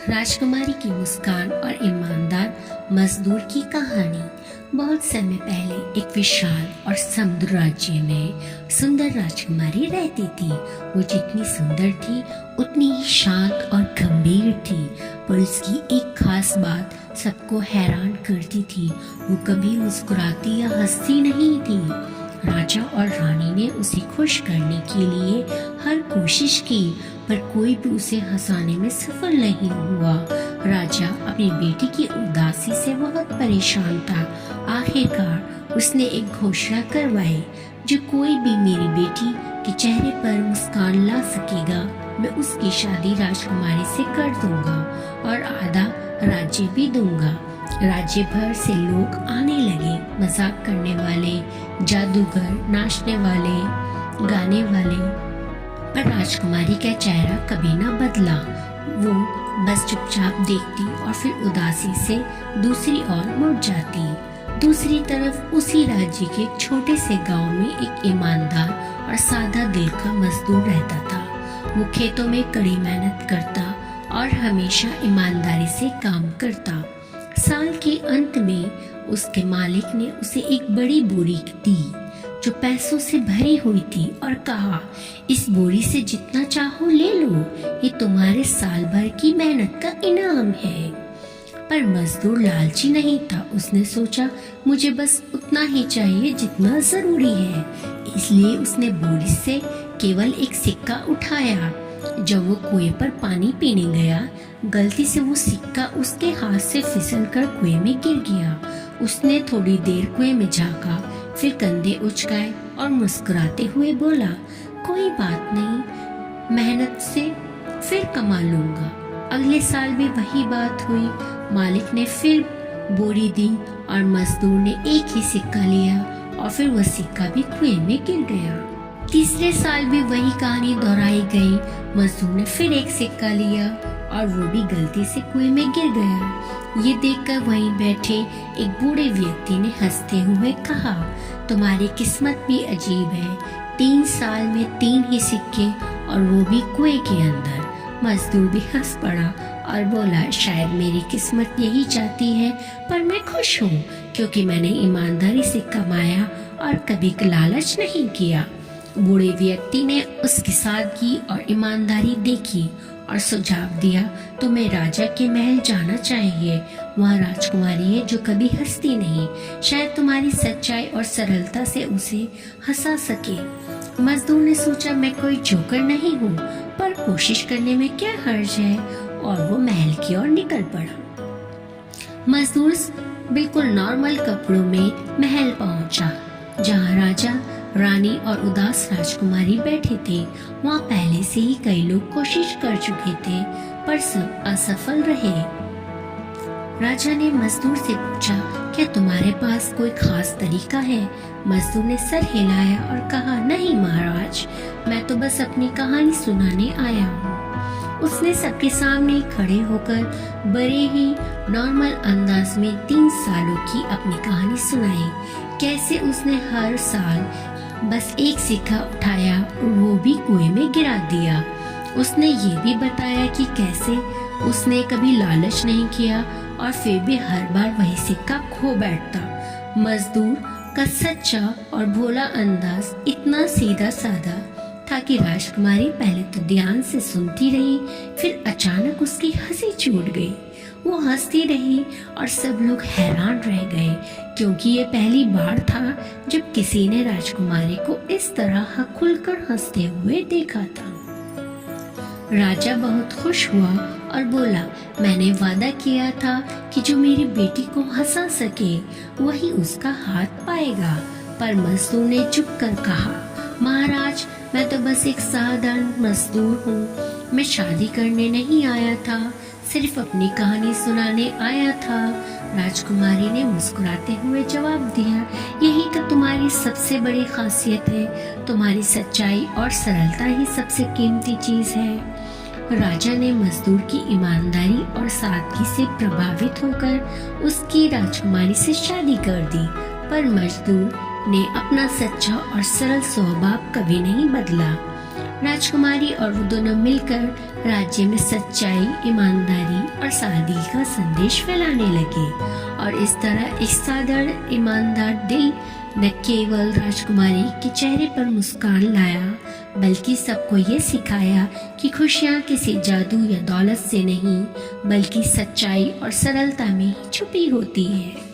राजकुमारी की मुस्कान और ईमानदार मजदूर की कहानी। बहुत समय पहले एक विशाल और समृद्ध राज्य में सुंदर राजकुमारी रहती थी। वो जितनी सुंदर थी उतनी ही शांत और गंभीर थी, पर उसकी एक खास बात सबको हैरान करती थी। वो कभी मुस्कुराती या हंसती नहीं थी। राजा और रानी ने उसे खुश करने के लिए हर कोशिश की, पर कोई भी उसे हंसाने में सफल नहीं हुआ। राजा अपनी बेटी की उदासी से बहुत परेशान था। आखिरकार उसने एक घोषणा करवाई, जो कोई भी मेरी बेटी के चेहरे पर मुस्कान ला सकेगा, मैं उसकी शादी राजकुमारी से कर दूंगा और आधा राज्य भी दूंगा। राज्य भर से लोग आने लगे, मजाक करने वाले, जादूगर, नाचने वाले, गाने वाले, पर राजकुमारी का चेहरा कभी ना बदला। वो बस चुपचाप देखती और फिर उदासी से दूसरी ओर मुड़ जाती। दूसरी तरफ उसी राज्य के एक छोटे से गांव में एक ईमानदार और सादा दिल का मजदूर रहता था। वो खेतों में कड़ी मेहनत करता और हमेशा ईमानदारी से काम करता। साल के अंत में उसके मालिक ने उसे एक बड़ी बोरी दी जो पैसों से भरी हुई थी और कहा, इस बोरी से जितना चाहो ले लो, ये तुम्हारे साल भर की मेहनत का इनाम है। पर मजदूर लालची नहीं था। उसने सोचा, मुझे बस उतना ही चाहिए जितना जरूरी है। इसलिए उसने बोरी से केवल एक सिक्का उठाया। जब वो कुएं पर पानी पीने गया, गलती से वो सिक्का उसके हाथ से फिसलकर कुएं में गिर गया। उसने थोड़ी देर कुएं में झांका, फिर कंधे उचकाए और मुस्कुराते हुए बोला, कोई बात नहीं, मेहनत से फिर कमा लूंगा। अगले साल भी वही बात हुई। मालिक ने फिर बोरी दी और मजदूर ने एक ही सिक्का लिया और फिर वह सिक्का भी कुएं में गिर गया। तीसरे साल भी वही कहानी दोहराई गई। मजदूर ने फिर एक सिक्का लिया और वो भी गलती से कुएं में गिर गया। ये देखकर वहीं बैठे एक बूढ़े व्यक्ति ने हंसते हुए कहा, तुम्हारी किस्मत भी अजीब है, 3 साल में 3 ही सिक्के और वो भी कुएं के अंदर। मजदूर भी हंस पड़ा और बोला, शायद मेरी किस्मत यही चाहती है, पर मैं खुश हूँ क्योंकि मैंने ईमानदारी से कमाया और कभी लालच नहीं किया। बूढ़े व्यक्ति ने उसकी सादगी और ईमानदारी देखी और सुझाव दिया, तुम्हें राजा के महल जाना चाहिए। वहाँ राजकुमारी है जो कभी हंसती नहीं, शायद तुम्हारी सच्चाई और सरलता से उसे हंसा सके। मजदूर ने सोचा, मैं कोई जोकर नहीं हूँ, पर कोशिश करने में क्या हर्ज है, और वो महल की ओर निकल पड़ा। मजदूर बिल्कुल नॉर्मल कपड़ों में महल पहुँचा, जहाँ राजा, रानी और उदास राजकुमारी बैठे थे। वहाँ पहले से ही कई लोग कोशिश कर चुके थे, पर सब असफल रहे। राजा ने मजदूर से पूछा, क्या तुम्हारे पास कोई खास तरीका है? मजदूर ने सर हिलाया और कहा, नहीं महाराज, मैं तो बस अपनी कहानी सुनाने आया हूँ। उसने सबके सामने खड़े होकर बड़े ही नॉर्मल अंदाज में 3 सालों की अपनी कहानी सुनाई। कैसे उसने हर साल बस एक सिक्का उठाया और वो भी कुएं में गिरा दिया। उसने ये भी बताया कि कैसे उसने कभी लालच नहीं किया और फिर भी हर बार वही सिक्का खो बैठता। मजदूर का सच्चा और भोला अंदाज इतना सीधा साधा था कि राजकुमारी पहले तो ध्यान से सुनती रही, फिर अचानक उसकी हंसी छूट गई। वो हंसती रही और सब लोग हैरान रह गए, क्योंकि ये पहली बार था जब किसी ने राजकुमारी को इस तरह खुलकर हंसते हुए देखा था। राजा बहुत खुश हुआ और बोला, मैंने वादा किया था कि जो मेरी बेटी को हंसा सके वही उसका हाथ पाएगा। पर मजदूर ने चुप कर कहा, महाराज, मैं तो बस एक साधारण मजदूर हूँ, मैं शादी करने नहीं आया था, सिर्फ अपनी कहानी सुनाने आया था। राजकुमारी ने मुस्कुराते हुए जवाब दिया, यही तो तुम्हारी सबसे बड़ी खासियत है, तुम्हारी सच्चाई और सरलता ही सबसे कीमती चीज है। राजा ने मजदूर की ईमानदारी और सादगी से प्रभावित होकर उसकी राजकुमारी से शादी कर दी, पर मजदूर ने अपना सच्चा और सरल स्वभाव कभी नहीं बदला। राजकुमारी और वो दोनों मिलकर राज्य में सच्चाई, ईमानदारी और सादगी का संदेश फैलाने लगे। और इस तरह एक साधारण ईमानदार दिल न केवल राजकुमारी के चेहरे पर मुस्कान लाया, बल्कि सबको ये सिखाया कि खुशियाँ किसी जादू या दौलत से नहीं, बल्कि सच्चाई और सरलता में ही छुपी होती है।